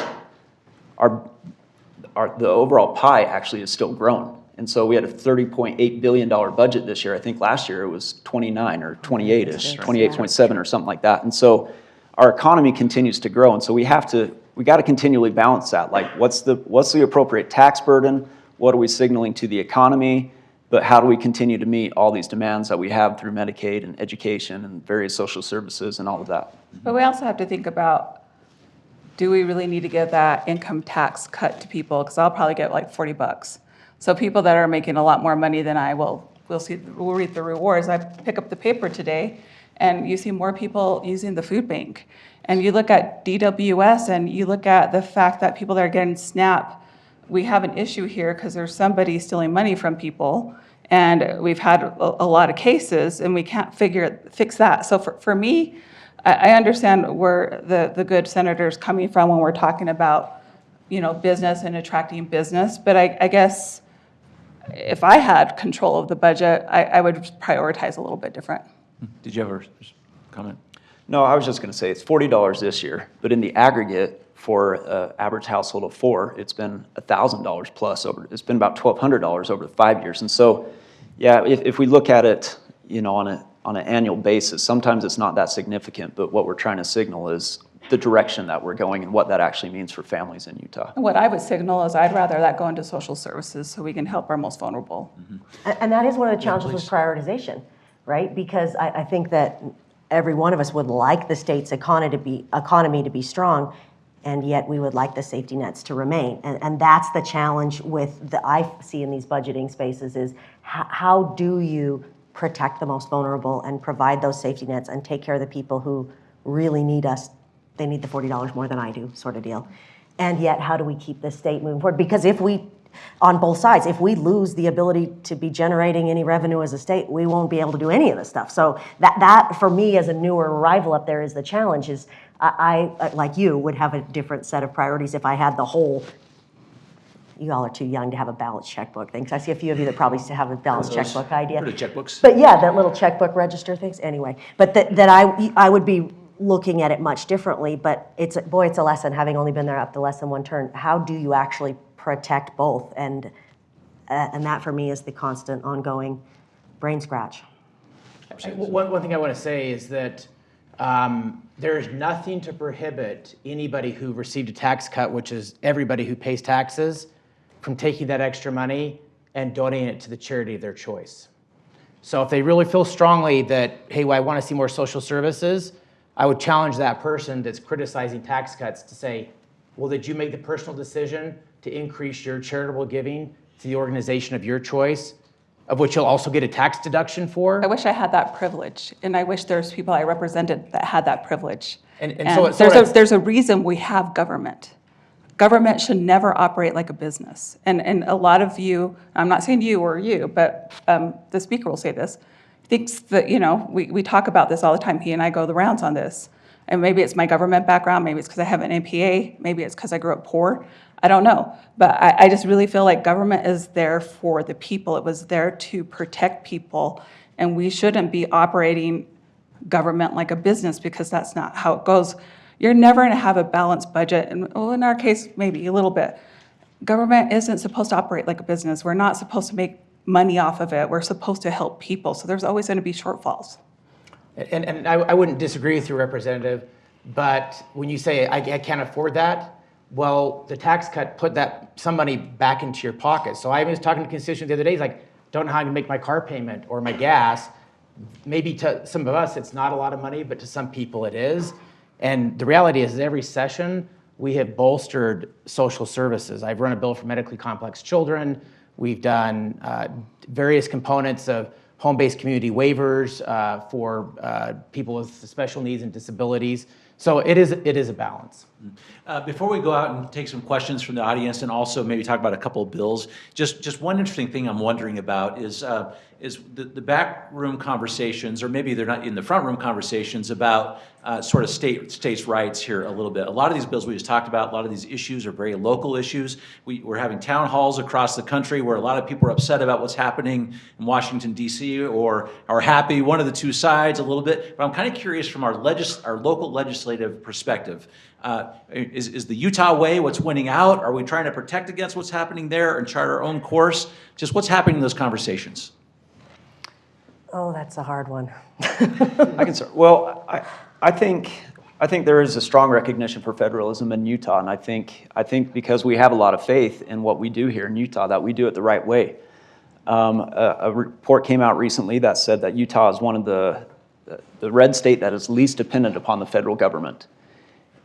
overall pie actually has still grown. And so we had a $30.8 billion budget this year. I think last year it was 29 or 28-ish, 28.7 or something like that. And so our economy continues to grow. And so we got to continually balance that. Like what's the appropriate tax burden? What are we signaling to the economy? But how do we continue to meet all these demands that we have through Medicaid and education and various social services and all of that? But we also have to think about, do we really need to give that income tax cut to people? Because I'll probably get like $40. So people that are making a lot more money than I will, we'll reap the rewards. I pick up the paper today, and you see more people using the food bank. And you look at DWS, and you look at the fact that people that are getting SNAP, we have an issue here because there's somebody stealing money from people, and we've had a lot of cases, and we can't fix that. So for me, I understand where the good senator's coming from when we're talking about, business and attracting business. But I guess if I had control of the budget, I would prioritize a little bit different. Did you have a comment? No, I was just going to say it's $40 this year, but in the aggregate for an average household of 4, it's been $1,000 plus over. It's been about $1,200 over the 5 years. And so, yeah, if we look at it, on an annual basis, sometimes it's not that significant. But what we're trying to signal is the direction that we're going and what that actually means for families in Utah. What I would signal is I'd rather that go into social services so we can help our most vulnerable. And that is one of the challenges with prioritization, right? Because I think that every one of us would like the state's economy to be strong, and yet we would like the safety nets to remain. And that's the challenge I see in these budgeting spaces is how do you protect the most vulnerable and provide those safety nets and take care of the people who really need us. They need the $40 more than I do, sort of deal. And yet, how do we keep the state moving forward? Because on both sides, if we lose the ability to be generating any revenue as a state, we won't be able to do any of this stuff. So that for me, as a newer arrival up there, is the challenge. Is I like you would have a different set of priorities if I had the whole. You all are too young to have a balanced checkbook thing. 'Cause I see a few of you that probably still have a balanced checkbook idea. Heard of checkbooks? But yeah, that little checkbook register things. Anyway, but that I would be looking at it much differently. But it's a lesson, having only been there up to less than one turn. How do you actually protect both? And that for me is the constant, ongoing brain scratch. One thing I want to say is that there's nothing to prohibit anybody who received a tax cut, which is everybody who pays taxes, from taking that extra money and donating it to the charity of their choice. So if they really feel strongly that, hey, well, I want to see more social services, I would challenge that person that's criticizing tax cuts to say, well, did you make the personal decision to increase your charitable giving to the organization of your choice, of which you'll also get a tax deduction for? I wish I had that privilege, and I wish there's people I represented that had that privilege. And There's a reason we have government. Government should never operate like a business. And a lot of you, I'm not saying you or you, but the speaker will say this, thinks that, we talk about this all the time. He and I go the rounds on this. And maybe it's my government background, maybe it's because I have an MPA, maybe it's because I grew up poor. I don't know. But I just really feel like government is there for the people. It was there to protect people. And we shouldn't be operating government like a business, because that's not how it goes. You're never going to have a balanced budget. And in our case, maybe a little bit. Government isn't supposed to operate like a business. We're not supposed to make money off of it. We're supposed to help people. So there's always going to be shortfalls. And I wouldn't disagree with you, Representative, but when you say I can't afford that, well, the tax cut put some money back into your pocket. So I was talking to a constituent the other day, he's like, don't know how to make my car payment or my gas. Maybe to some of us, it's not a lot of money, but to some people it is. And the reality is every session, we have bolstered social services. I've run a bill for medically complex children. We've done various components of home-based community waivers for people with special needs and disabilities. So it is a balance. Before we go out and take some questions from the audience and also maybe talk about a couple of bills, just one interesting thing I'm wondering about is the backroom conversations, or maybe they're not in the front room conversations about sort of states' rights here a little bit. A lot of these bills we just talked about, a lot of these issues are very local issues. We're having town halls across the country where a lot of people are upset about what's happening in Washington, D.C., or are happy, one of the two sides a little bit. But I'm kind of curious from our local legislative perspective. Is the Utah way what's winning out? Are we trying to protect against what's happening there and chart our own course? Just what's happening in those conversations? Oh, that's a hard one. I can start. Well, I think there is a strong recognition for federalism in Utah, and I think because we have a lot of faith in what we do here in Utah, that we do it the right way. A report came out recently that said that Utah is one of the red state that is least dependent upon the federal government.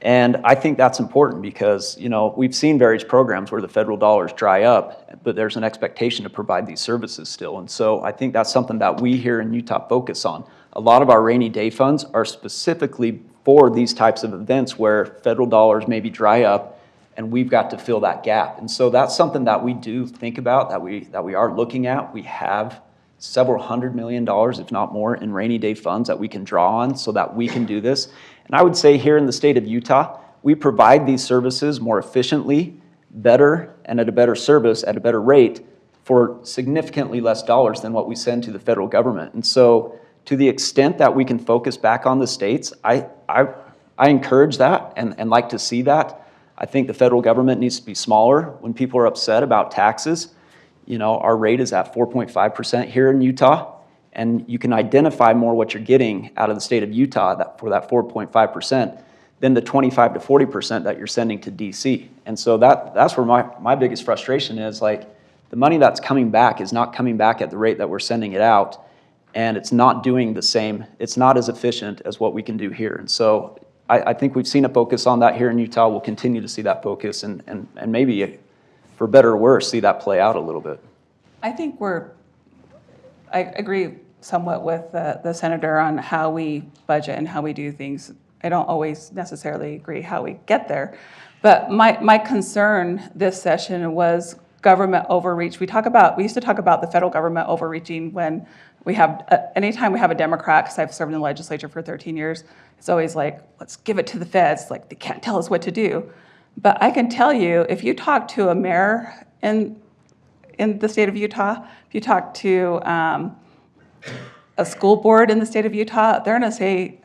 And I think that's important because, we've seen various programs where the federal dollars dry up, but there's an expectation to provide these services still. And so I think that's something that we here in Utah focus on. A lot of our rainy day funds are specifically for these types of events where federal dollars maybe dry up and we've got to fill that gap. And so that's something that we do think about, that we are looking at. We have several $100 million, if not more, in rainy day funds that we can draw on so that we can do this. And I would say here in the state of Utah, we provide these services more efficiently, better, and at a better service, at a better rate, for significantly less dollars than what we send to the federal government. And so to the extent that we can focus back on the states, I encourage that and like to see that. I think the federal government needs to be smaller when people are upset about taxes. You know, our rate is at 4.5% here in Utah, and you can identify more what you're getting out of the state of Utah for that 4.5% than the 25 to 40% that you're sending to DC. And so that's where my biggest frustration is, like, the money that's coming back is not coming back at the rate that we're sending it out, and it's not doing the same, it's not as efficient as what we can do here. And so I think we've seen a focus on that here in Utah. We'll continue to see that focus and maybe, for better or worse, see that play out a little bit. I think I agree somewhat with the senator on how we budget and how we do things. I don't always necessarily agree how we get there. But my concern this session was government overreach. We used to talk about the federal government overreaching when we have, anytime we have a Democrat, because I've served in the legislature for 13 years, it's always like, let's give it to the feds, like they can't tell us what to do. But I can tell you, if you talk to a mayor in the state of Utah, if you talk to a school board in the state of Utah, they're going to say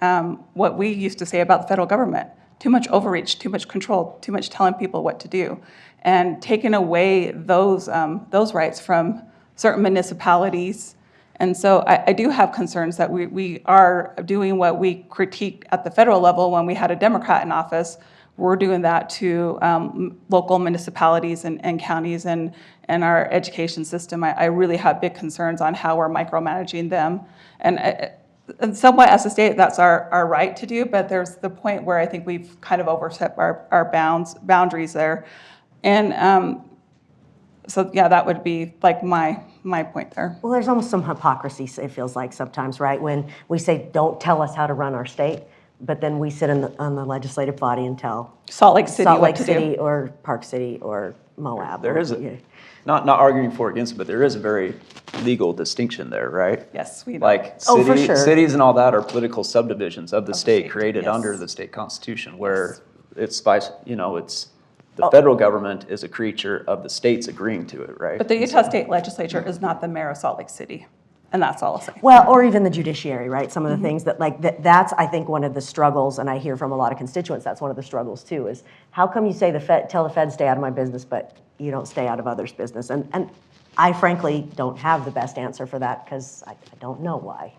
what we used to say about the federal government. Too much overreach, too much control, too much telling people what to do, and taking away those rights from certain municipalities. And so I do have concerns that we are doing what we critiqued at the federal level when we had a Democrat in office. We're doing that to local municipalities and counties and our education system. I really have big concerns on how we're micromanaging them. And somewhat as a state, that's our right to do, but there's the point where I think we've kind of overstepped our boundaries there. And so yeah, that would be like my point there. Well, there's almost some hypocrisy, it feels like sometimes, right? When we say, don't tell us how to run our state, but then we sit on the legislative body and tell Salt Lake City Salt what Lake to City do. or Park City or Moab. There is yeah. not arguing for or against it, but there is a very legal distinction there, right? Yes, we do. Like Oh, for sure. cities and all that are political subdivisions of the state state, created yes. under the state constitution, where it's the federal government is a creature of the states agreeing to it, right? But the Utah State Legislature is not the mayor of Salt Lake City, and that's all I'll say. Well, or even the judiciary, right? Some of the things that's, I think, one of the struggles, and I hear from a lot of constituents, that's one of the struggles too, is how come you say tell the Fed stay out of my business, but you don't stay out of others' business? And I frankly don't have the best answer for that because I don't know why.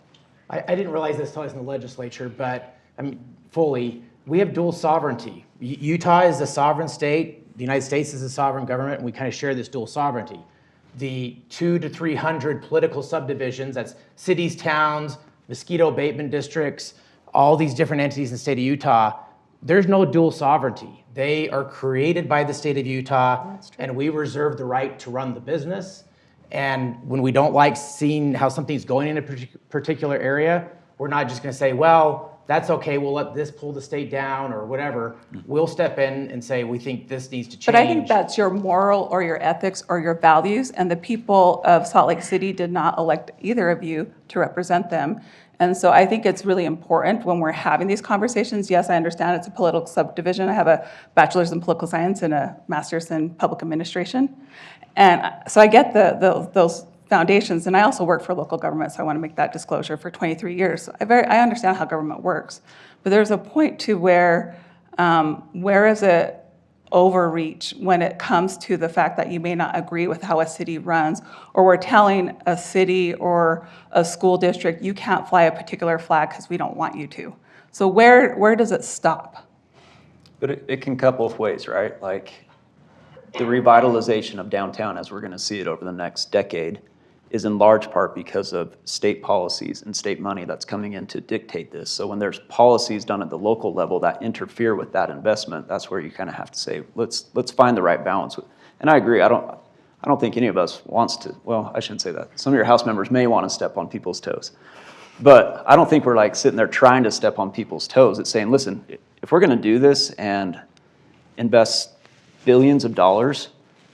I didn't realize this until I was in the legislature, but I mean, fully, we have dual sovereignty. Utah is a sovereign state, the United States is a sovereign government, and we kind of share this dual sovereignty. The 200 to 300 political subdivisions, that's cities, towns, mosquito abatement districts, all these different entities in the state of Utah, there's no dual sovereignty. They are created by the state of Utah, and we reserve the right to run the business. And when we don't like seeing how something's going in a particular area, we're not just going to say, well, that's okay, we'll let this pull the state down or whatever. We'll step in and say, we think this needs to change. But I think that's your moral or your ethics or your values, and the people of Salt Lake City did not elect either of you to represent them. And so I think it's really important when we're having these conversations. Yes, I understand it's a political subdivision. I have a bachelor's in political science and a master's in public administration. And so I get those foundations, and I also work for local government, so I want to make that disclosure for 23 years. So I understand how government works, but there's a point to where is it overreach when it comes to the fact that you may not agree with how a city runs, or we're telling a city or a school district, you can't fly a particular flag because we don't want you to. So where does it stop? But it can cut both ways, right? Like the revitalization of downtown, as we're going to see it over the next decade, is in large part because of state policies and state money that's coming in to dictate this. So when there's policies done at the local level that interfere with that investment, that's where you kind of have to say, let's find the right balance. And I agree, I don't think any of us wants to, well, I shouldn't say that. Some of your House members may want to step on people's toes. But I don't think we're like sitting there trying to step on people's toes. It's saying, listen, if we're going to do this and invest billions of dollars,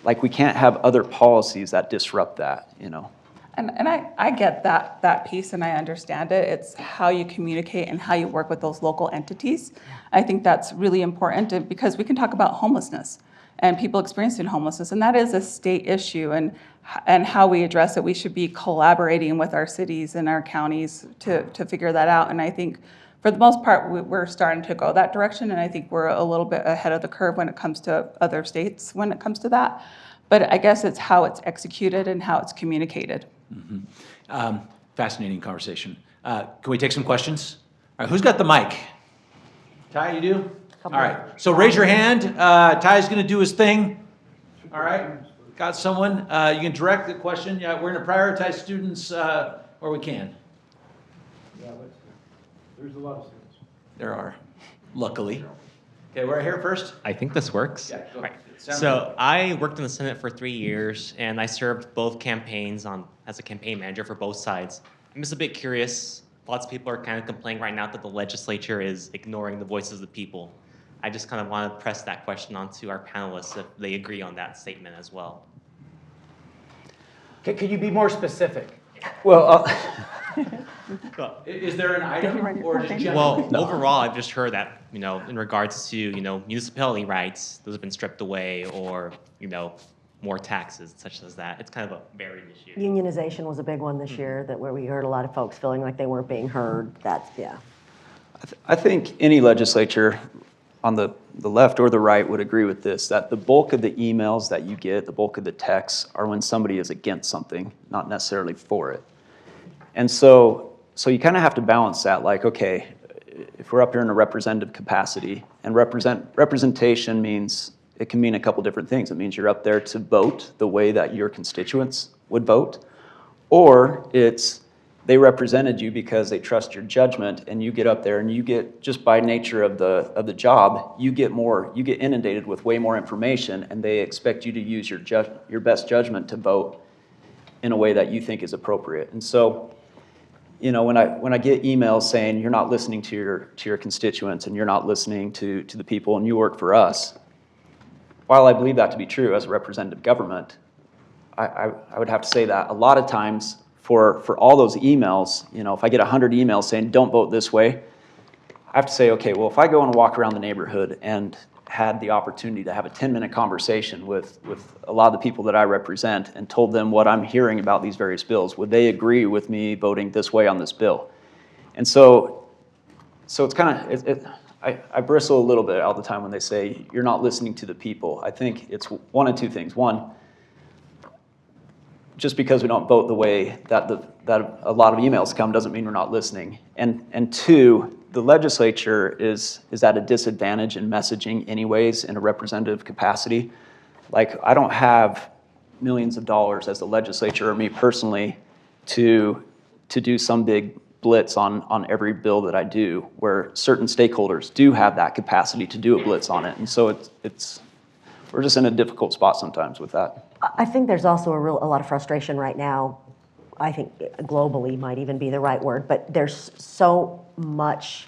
like we can't have other policies that disrupt that, you know? And I get that piece, and I understand it. It's how you communicate and how you work with those local entities. I think that's really important because we can talk about homelessness and people experiencing homelessness, and that is a state issue, and how we address it. We should be collaborating with our cities and our counties to figure that out. And I think for the most part, we're starting to go that direction, and I think we're a little bit ahead of the curve when it comes to other states when it comes to that. But I guess it's how it's executed and how it's communicated. Fascinating conversation. Can we take some questions? All right, who's got the mic? Ty, you do? All right, so raise your hand. Ty's going to do his thing. All right, got someone? You can direct the question. Yeah, we're going to prioritize students where we can. Yeah, there's a lot of students. There are, luckily. Okay, we're here first. I think this works. Yeah, go. Right. Sound So I worked in the Senate for 3 years, and I served both campaigns as a campaign manager for both sides. I'm just a bit curious. Lots of people are kind of complaining right now that the legislature is ignoring the voices of the people. I just kind of want to press that question onto our panelists if they agree on that statement as well. Could you be more specific? Well, Is there an item or just general? Well, overall, I've just heard that, in regards to, municipality rights, those have been stripped away, or, more taxes, such as that. It's kind of a varied issue. Unionization was a big one this year, where we heard a lot of folks feeling like they weren't being heard. I think any legislature on the left or the right would agree with this, that the bulk of the emails that you get, the bulk of the texts, are when somebody is against something, not necessarily for it. And so you kind of have to balance that, like, okay, if we're up here in a representative capacity, and representation means, it can mean a couple different things. It means you're up there to vote the way that your constituents would vote, or it's they represented you because they trust your judgment, and you get up there and you get, just by nature of the job, you get inundated with way more information, and they expect you to use your best judgment to vote in a way that you think is appropriate. And so, when I get emails saying you're not listening to your constituents and you're not listening to the people and you work for us, while I believe that to be true as a representative government, I would have to say that a lot of times for all those emails, if I get 100 emails saying don't vote this way, I have to say, okay, well, if I go and walk around the neighborhood and had the opportunity to have a 10-minute conversation with a lot of the people that I represent and told them what I'm hearing about these various bills, would they agree with me voting this way on this bill? And so it's kind of, I bristle a little bit all the time when they say you're not listening to the people. I think it's one of two things. One, just because we don't vote the way that a lot of emails come doesn't mean we're not listening. And two, the legislature is at a disadvantage in messaging anyways in a representative capacity. Like, I don't have millions of dollars as the legislature or me personally to do some big blitz on every bill that I do, where certain stakeholders do have that capacity to do a blitz on it. And so we're just in a difficult spot sometimes with that. I think there's also a lot of frustration right now. I think globally might even be the right word, but there's so much.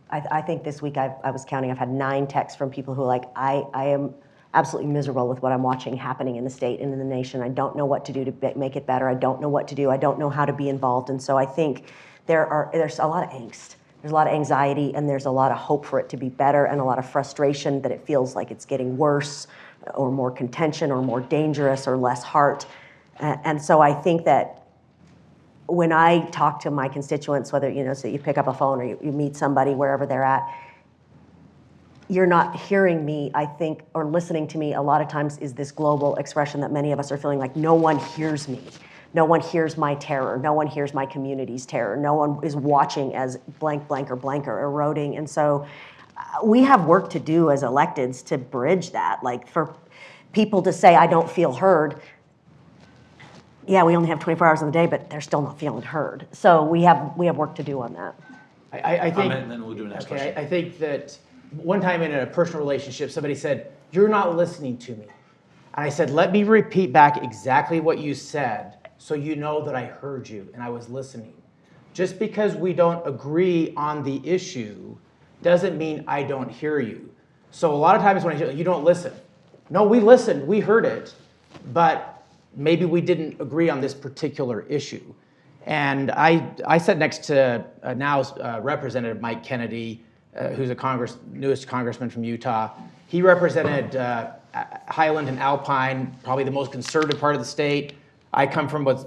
I think this week I was counting, I've had 9 texts from people who are like, I am absolutely miserable with what I'm watching happening in the state and in the nation. I don't know what to do to make it better. I don't know what to do. I don't know how to be involved. And so I think there's a lot of angst. There's a lot of anxiety, and there's a lot of hope for it to be better, and a lot of frustration that it feels like it's getting worse or more contention or more dangerous or less heart. And so I think that when I talk to my constituents, whether, so you pick up a phone or you meet somebody wherever they're at, you're not hearing me, I think, or listening to me a lot of times is this global expression that many of us are feeling like no one hears me. No one hears my terror. No one hears my community's terror. No one is watching as blank, blank, or blank are eroding. And so we have work to do as electeds to bridge that. Like, for people to say, I don't feel heard, yeah, we only have 24 hours in the day, but they're still not feeling heard. So we have work to do on that. I think, Comment, and then we'll do the next okay, question. I think that one time in a personal relationship, somebody said, "You're not listening to me." And I said, "Let me repeat back exactly what you said so you know that I heard you and I was listening. Just because we don't agree on the issue doesn't mean I don't hear you." So a lot of times when I hear, "You don't listen." No, we listened, we heard it, but maybe we didn't agree on this particular issue. And I sat next to now Representative Mike Kennedy, who's a newest congressman from Utah. He represented Highland and Alpine, probably the most conservative part of the state. I come from what's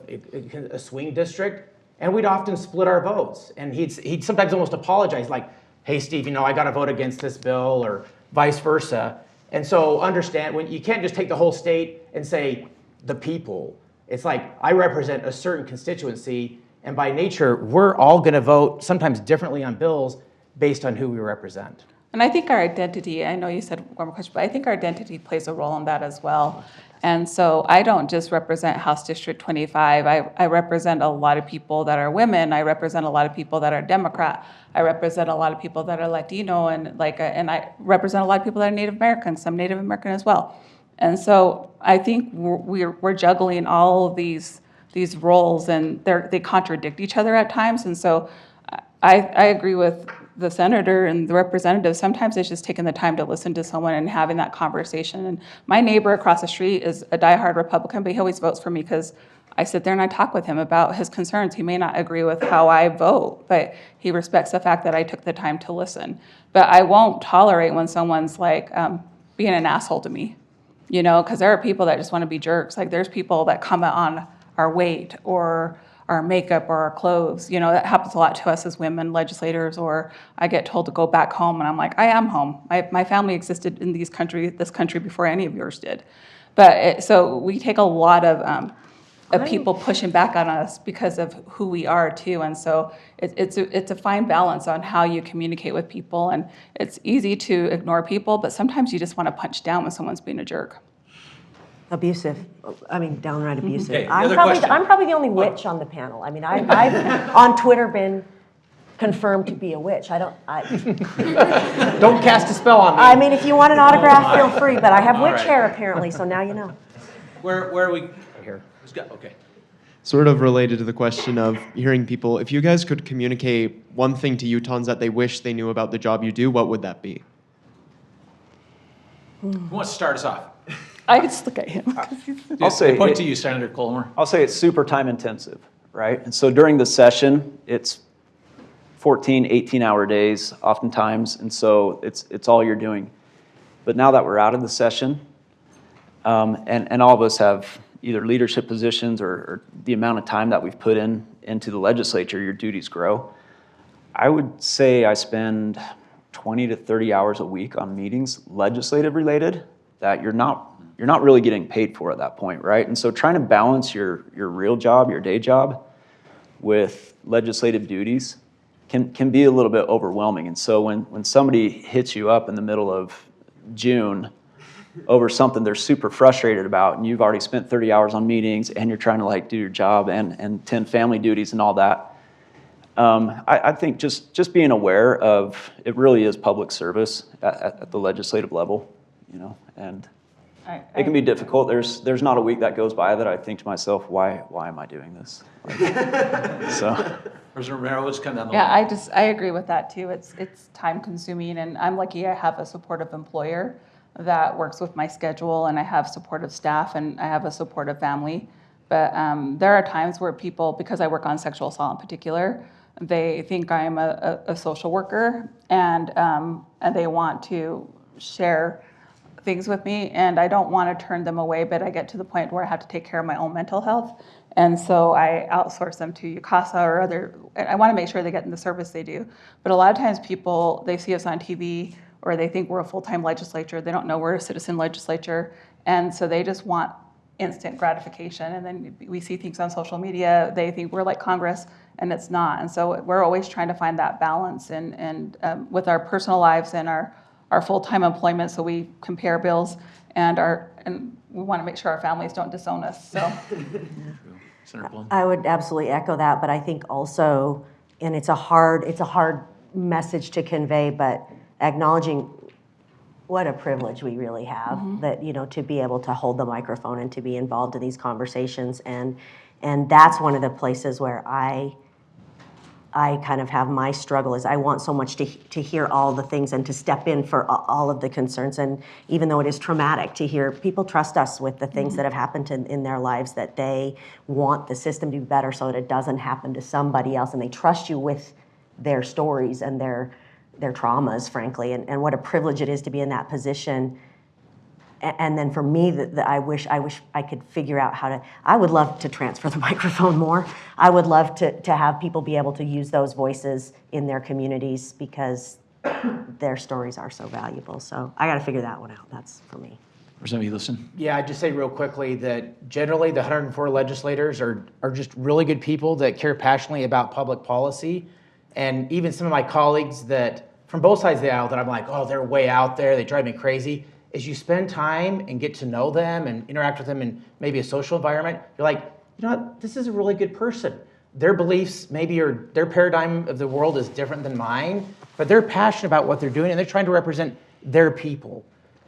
a swing district. And we'd often split our votes. And he'd sometimes almost apologize, like, hey, Steve, I got to vote against this bill, or vice versa. And so understand, when you can't just take the whole state and say the people. It's like, I represent a certain constituency, and by nature, we're all going to vote sometimes differently on bills based on who we represent. And I think our identity, I know you said one more question, but I think our identity plays a role in that as well. And so I don't just represent House District 25. I represent a lot of people that are women. I represent a lot of people that are Democrat. I represent a lot of people that are Latino, and I represent a lot of people that are Native American, some Native American as well. And so I think we're juggling all of these roles, and they contradict each other at times. And so I agree with the senator and the representative. Sometimes it's just taking the time to listen to someone and having that conversation. And my neighbor across the street is a diehard Republican, but he always votes for me because I sit there and I talk with him about his concerns. He may not agree with how I vote, but he respects the fact that I took the time to listen. But I won't tolerate when someone's like being an asshole to me, because there are people that just want to be jerks. Like, there's people that comment on our weight or our makeup or our clothes. That happens a lot to us as women legislators, or I get told to go back home, and I'm like, I am home. My family existed in this country before any of yours did. But so we take a lot of people pushing back on us because of who we are too. And so it's a fine balance on how you communicate with people. And it's easy to ignore people, but sometimes you just want to punch down when someone's being a jerk. Abusive. Downright abusive. Okay, I'm another question. probably the only witch on the panel. I've on Twitter been confirmed to be a witch. Don't cast a spell on me. If you want an autograph, feel free. But I have All witch right. hair apparently, so now you know. Where are we? Here. Okay. Sort of related to the question of hearing people, if you guys could communicate one thing to Utahns that they wish they knew about the job you do, what would that be? Who wants to start us off? I just look at him. I'll say point it- to you, Senator Colmer. I'll say it's super time intensive, right? And so during the session, it's 14, 18-hour days oftentimes, and so it's all you're doing. But now that we're out of the session, and all of us have either leadership positions or the amount of time that we've put into the legislature, your duties grow. I would say I spend 20 to 30 hours a week on meetings, legislative related, that you're not really getting paid for at that point, right? And so trying to balance your real job, your day job, with legislative duties can be a little bit overwhelming. And so when somebody hits you up in the middle of June over something they're super frustrated about, and you've already spent 30 hours on meetings, and you're trying to do your job and 10 family duties and all that, I think just being aware of it really is public service at the legislative level, and it can be difficult. There's not a week that goes by that I think to myself, why am I doing this? So. President Romero, let's come down the Yeah, line. I agree with that too. It's time consuming, and I'm lucky I have a supportive employer that works with my schedule, and I have supportive staff, and I have a supportive family. But there are times where people, because I work on sexual assault in particular, they think I'm a social worker, and they want to share things with me, and I don't want to turn them away, but I get to the point where I have to take care of my own mental health. And so I outsource them to UCASA or other, I want to make sure they get the service they do. But a lot of times people, they see us on TV, or they think we're a full-time legislature. They don't know we're a citizen legislature. And so they just want instant gratification. And then we see things on social media, they think we're like Congress, and it's not. And so we're always trying to find that balance and with our personal lives and our full-time employment, so we compare bills, and we want to make sure our families don't disown us. So. Senator Blum. I would absolutely echo that, but I think also, and it's a hard message to convey, but acknowledging what a privilege we really have, that, to be able to hold the microphone and to be involved in these conversations. And that's one of the places where I kind of have my struggle, is I want so much to hear all the things and to step in for all of the concerns. And even though it is traumatic to hear, people trust us with the things that have happened in their lives, that they want the system to be better so that it doesn't happen to somebody else. And they trust you with their stories and their traumas, frankly. And what a privilege it is to be in that position. And then for me, that I wish I could figure out how to, I would love to transfer the microphone more. I would love to have people be able to use those voices in their communities because their stories are so valuable. So I got to figure that one out. That's for me. Representative Edelson? Yeah, I'd just say real quickly that generally the 104 legislators are just really good people that care passionately about public policy. And even some of my colleagues that, from both sides of the aisle, that I'm like, oh, they're way out there, they drive me crazy. As you spend time and get to know them and interact with them in maybe a social environment, you're like, you know what, this is a really good person. Their beliefs maybe or their paradigm of the world is different than mine, but they're passionate about what they're doing and they're trying to represent their people.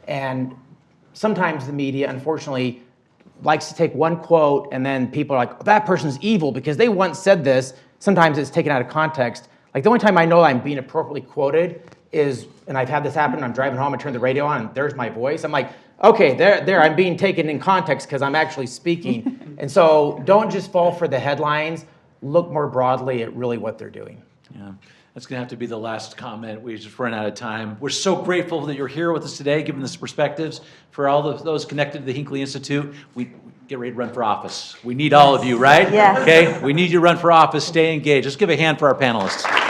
And sometimes the media, unfortunately, likes to take one quote and then people are like, oh, that person's evil because they once said this. Sometimes it's taken out of context. Like the only time I know I'm being appropriately quoted is, and I've had this happen, I'm driving home, I turn the radio on and there's my voice. I'm like, okay, there, I'm being taken in context because I'm actually speaking. And so don't just fall for the headlines, look more broadly at really what they're doing. Yeah, that's going to have to be the last comment. We just run out of time. We're so grateful that you're here with us today, giving us perspectives. For all of those connected to the Hinckley Institute, we get ready to run for office. We need all of you, right? Yes. Okay, we need you to run for office. Stay engaged. Let's give a hand for our panelists.